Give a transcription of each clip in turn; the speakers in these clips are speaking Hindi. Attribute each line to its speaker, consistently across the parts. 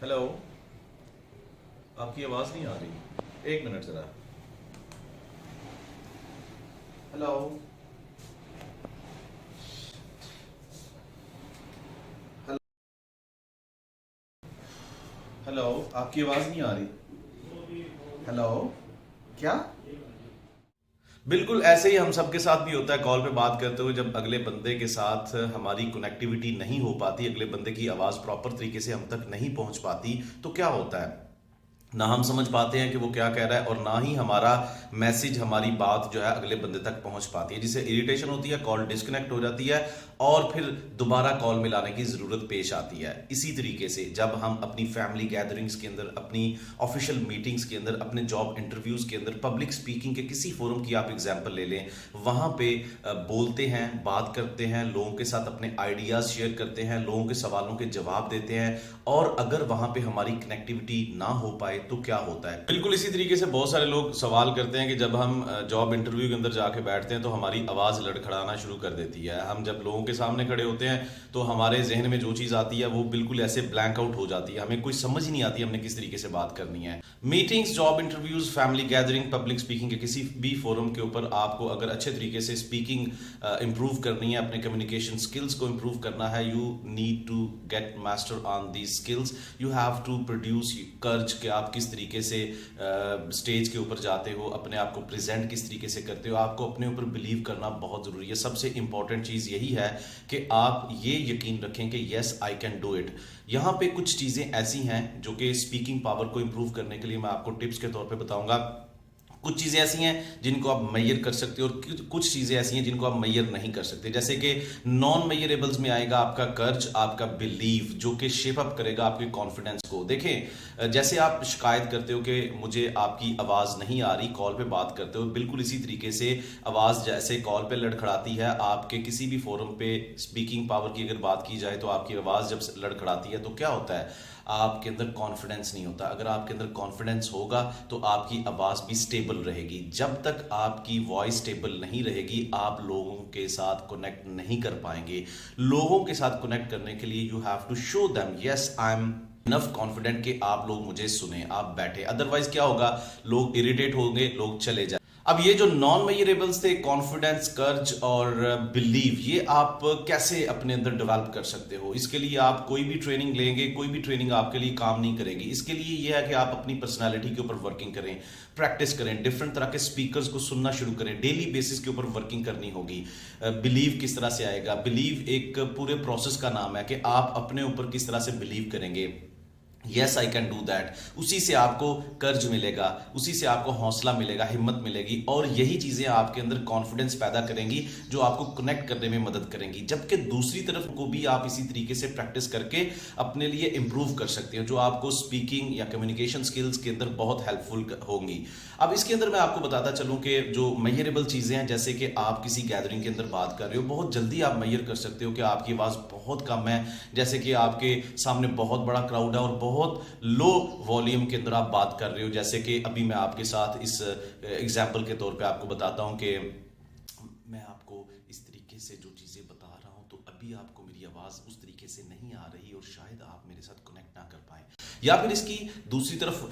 Speaker 1: हेलो। आपकी आवाज़ नहीं आ रही, एक मिनट ज़रा। हेलो। हेलो। हेलो। आपकी आवाज़ नहीं आ रही। हेलो। क्या? बिल्कुल ऐसे ही हम सबके साथ भी होता है कॉल पे बात करते हुए, जब अगले बंदे के साथ हमारी कनेक्टिविटी नहीं हो पाती, अगले बंदे की आवाज़ प्रॉपर तरीके से हम तक नहीं पहुंच पाती, तो क्या होता है, ना हम समझ पाते हैं कि वो क्या कह रहा है और ना ही हमारा मैसेज, हमारी बात जो है अगले बंदे तक पहुंच पाती है, जिससे इरिटेशन होती है, कॉल डिस्कनेक्ट हो जाती है और फिर दोबारा कॉल मिलाने की ज़रूरत पेश आती है। इसी तरीके से जब हम अपनी फैमिली गैदरिंग्स के अंदर, अपनी ऑफिशियल मीटिंग्स के अंदर, अपने जॉब इंटरव्यूज़ के अंदर, पब्लिक स्पीकिंग के किसी फोरम की आप एग्जाम्पल ले लें, वहाँ पे बोलते हैं, बात करते हैं, लोगों के साथ अपने आइडियाज़ शेयर करते हैं, लोगों के सवालों के जवाब देते हैं, और अगर वहाँ पे हमारी कनेक्टिविटी ना हो पाए तो क्या होता है। बिल्कुल इसी तरीके से बहुत सारे लोग सवाल करते हैं कि जब हम जॉब इंटरव्यू के अंदर जाके बैठते हैं तो हमारी आवाज़ लड़खड़ाना शुरू कर देती है। हम जब लोगों के सामने खड़े होते हैं तो हमारे जहन में जो चीज़ आती है वो बिल्कुल ऐसे ब्लैंक आउट हो जाती है, हमें कोई समझ ही नहीं आती हमने किस तरीके से बात करनी है। Meetings, job interviews, family gathering, public speaking के किसी भी फोरम के ऊपर आपको अगर अच्छे तरीके से स्पीकिंग इंप्रूव करनी है, अपने कम्युनिकेशन स्किल्स को इंप्रूव करना है, you need to get master on these skills. You have to produce कर्ज कि आप किस तरीके से स्टेज के ऊपर जाते हो, अपने आप को प्रेजेंट किस तरीके से करते हो, आपको अपने ऊपर बिलीव करना बहुत ज़रूरी है। सबसे इंपॉर्टेंट चीज़ यही है कि आप ये यकीन रखें कि yes I can do it. यहाँ पे कुछ चीज़ें ऐसी हैं जो कि स्पीकिंग पावर को इंप्रूव करने के लिए मैं आपको टिप्स के तौर पे बताऊंगा। कुछ चीज़ें ऐसी हैं जिनको आप मैयर कर सकते हो और कुछ चीज़ें ऐसी हैं जिनको आप मैयर नहीं कर सकते। जैसे कि नॉन मैयरेबल्स में आएगा आपका कर्ज, आपका बिलीव, जो कि शेप अप करेगा आपके कॉन्फिडेंस को। देखें, जैसे आप शिकायत करते हो कि मुझे आपकी आवाज़ नहीं आ रही, कॉल पे बात करते हो, बिल्कुल इसी तरीके से आवाज़ जैसे कॉल पे लड़खड़ाती है, आपके किसी भी फोरम पे स्पीकिंग पावर की अगर बात की जाए तो आपकी आवाज़ जब लड़खड़ाती है तो क्या होता है, आपके अंदर कॉन्फिडेंस नहीं होता। अगर आपके अंदर कॉन्फिडेंस होगा तो आपकी आवाज़ भी स्टेबल रहेगी। जब तक आपकी वॉइस स्टेबल नहीं रहेगी आप लोगों के साथ कनेक्ट नहीं कर पाएंगे। लोगों के साथ कनेक्ट करने के लिए you have to show them yes I am enough confident कि आप लोग मुझे सुने, आप बैठे। अदरवाइज क्या होगा, लोग इरिटेट होंगे, लोग चले जाए। अब ये जो नॉन मेजरेबल्स थे, कॉन्फिडेंस, कर्ज और बिलीव, ये आप कैसे अपने अंदर डेवलप कर सकते हो। इसके लिए आप कोई भी ट्रेनिंग लेंगे, कोई भी ट्रेनिंग आपके लिए काम नहीं करेगी। इसके लिए ये है कि आप अपनी पर्सनालिटी के ऊपर वर्किंग करें, प्रैक्टिस करें, डिफरेंट तरह के स्पीकर्स को सुनना शुरू करें, डेली बेसिस के ऊपर वर्किंग करनी होगी। बिलीव किस तरह से आएगा, बिलीव एक पूरे प्रोसेस का नाम है कि आप अपने ऊपर किस तरह से बिलीव करेंगे, yes I can do that. उसी से आपको कर्ज मिलेगा, उसी से आपको हौसला मिलेगा, हिम्मत मिलेगी, और यही चीजें आपके अंदर कॉन्फिडेंस पैदा करेंगी जो आपको कनेक्ट करने में मदद करेंगी। जबकि दूसरी तरफ को भी आप इसी तरीके से प्रैक्टिस करके अपने लिए इंप्रूव कर सकते हो, जो आपको स्पीकिंग या कम्युनिकेशन स्किल्स के अंदर बहुत हेल्पफुल होंगी। अब इसके अंदर मैं आपको बताता चलूं कि जो मेजरेबल चीजें हैं, जैसे कि आप किसी गैदरिंग के अंदर बात कर रहे हो, बहुत जल्दी आप मेजर कर सकते हो कि आपकी आवाज बहुत कम है, जैसे कि आपके सामने बहुत बड़ा क्राउड है और बहुत लो वॉल्यूम के अंदर आप बात कर रहे हो। जैसे कि अभी मैं आपके साथ इस एग्जाम्पल के तौर पे आपको बताता हूं कि मैं आपको इस तरीके से जो चीज़ें बता रहा हूं तो अभी आपको मेरी आवाज़ उस तरीके से नहीं आ रही और शायद आप मेरे साथ कनेक्ट ना कर पाए। या फिर इसकी दूसरी तरफ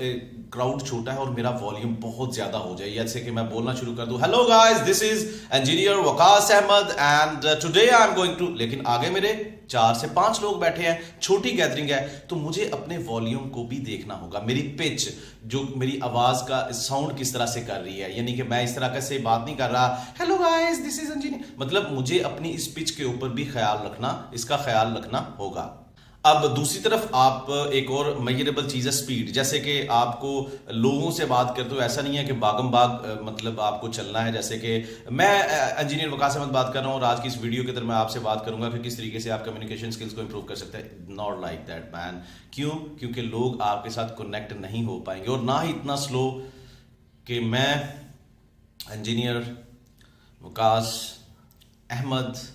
Speaker 1: क्राउड छोटा है और मेरा वॉल्यूम बहुत ज्यादा हो जाए, जैसे कि मैं बोलना शुरू कर दूं, hello guys, this is engineer Waqas Ahmed and today I am going to, लेकिन आगे मेरे 4 से 5 लोग बैठे हैं, छोटी गैदरिंग है, तो मुझे अपने वॉल्यूम को भी देखना होगा, मेरी पिच, जो मेरी आवाज का साउंड किस तरह से कर रही है। यानी कि मैं इस तरह से बात नहीं कर रहा hello guys this is engineer, मतलब मुझे अपनी इस पिच के ऊपर भी ख्याल रखना, इसका ख्याल रखना होगा। अब दूसरी तरफ आप एक और मेजरेबल चीज़ है स्पीड। जैसे कि आपको लोगों से बात करते हो, ऐसा नहीं है कि बागम बाग मतलब आपको चलना है। जैसे कि मैं इंजीनियर वकास अहमद बात कर रहा हूँ और आज की इस वीडियो के अंदर मैं आपसे बात करूंगा कि किस तरीके से आप कम्युनिकेशन स्किल्स को इंप्रूव कर सकते हैं। Not like that man. क्यों? क्योंकि लोग आपके साथ कनेक्ट नहीं हो पाएंगे, और ना ही इतना स्लो कि मैं इंजीनियर वकास अहमद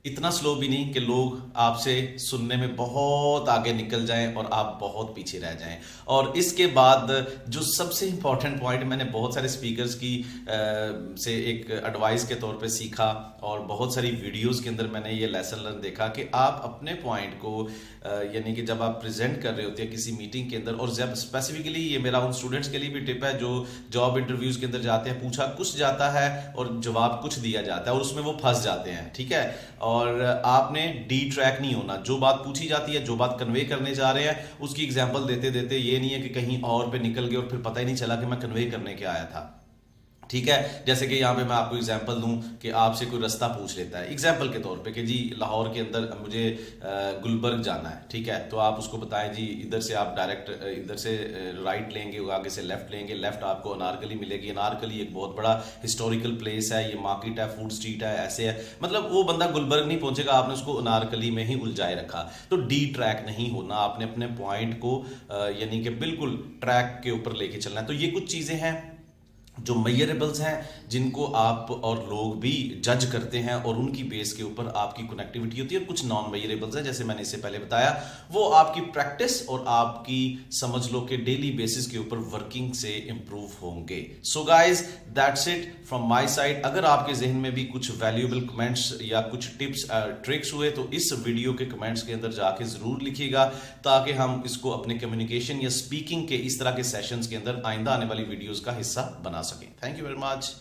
Speaker 1: इतना स्लो भी नहीं कि लोग आपसे सुनने में बहुत आगे निकल जाएं और आप बहुत पीछे रह जाएं। और इसके बाद जो सबसे इंपॉर्टेंट पॉइंट मैंने बहुत सारे स्पीकर्स की से एक एडवाइस के तौर पे सीखा और बहुत सारी वीडियोस के अंदर मैंने ये लेसन लर्न देखा कि आप अपने पॉइंट को यानी कि जब आप प्रेजेंट कर रहे होते हैं किसी मीटिंग के अंदर, और जब स्पेसिफिकली ये मेरा उन स्टूडेंट्स के लिए भी टिप है जो जॉब इंटरव्यूज के अंदर जाते हैं, पूछा कुछ जाता है और जवाब कुछ दिया जाता है और उसमें वो फंस जाते हैं, ठीक है। और आपने डी ट्रैक नहीं होना, जो बात पूछी जाती है, जो बात कन्वे करने जा रहे हैं, उसकी एग्जांपल देते देते ये नहीं है कि कहीं और पे निकल गए और फिर पता ही नहीं चला कि मैं कन्वे करने क्या आया था, ठीक है। जैसे कि यहाँ पे मैं आपको एग्जांपल दूं कि आपसे कोई रास्ता पूछ लेता है एग्जांपल के तौर पे कि जी लाहौर के अंदर मुझे गुलबर्ग जाना है, ठीक है। तो आप उसको बताएं जी इधर से आप डायरेक्ट इधर से राइट लेंगे, आगे से लेफ्ट लेंगे, लेफ्ट आपको अनारकली मिलेगी, अनारकली एक बहुत बड़ा हिस्टोरिकल प्लेस है, ये मार्केट है, फूड स्ट्रीट है, ऐसे है। मतलब वो बंदा गुलबर्ग नहीं पहुंचेगा, आपने उसको अनारकली में ही उलझाए रखा। तो डी ट्रैक नहीं होना, आपने अपने पॉइंट को यानी कि बिल्कुल ट्रैक के ऊपर लेके चलना है। तो ये कुछ चीजें हैं जो मेजरेबल्स हैं, जिनको आप और लोग भी जज करते हैं और उनकी बेस के ऊपर आपकी कनेक्टिविटी होती है। और कुछ नॉन मेजरेबल्स हैं, जैसे मैंने इससे पहले बताया, वो आपकी प्रैक्टिस और आपकी समझ लो कि डेली बेसिस के ऊपर वर्किंग से इंप्रूव होंगे। So guys that's it from my side. अगर आपके जहन में भी कुछ वैल्यूएबल कमेंट्स या कुछ टिप्स ट्रिक्स हुए तो इस वीडियो के कमेंट्स के अंदर जाके जरूर लिखिएगा, ताकि हम इसको अपने कम्युनिकेशन या स्पीकिंग के इस तरह के सेशंस के अंदर आइंदा आने वाली वीडियोस का हिस्सा बना सकें। Thank you very much.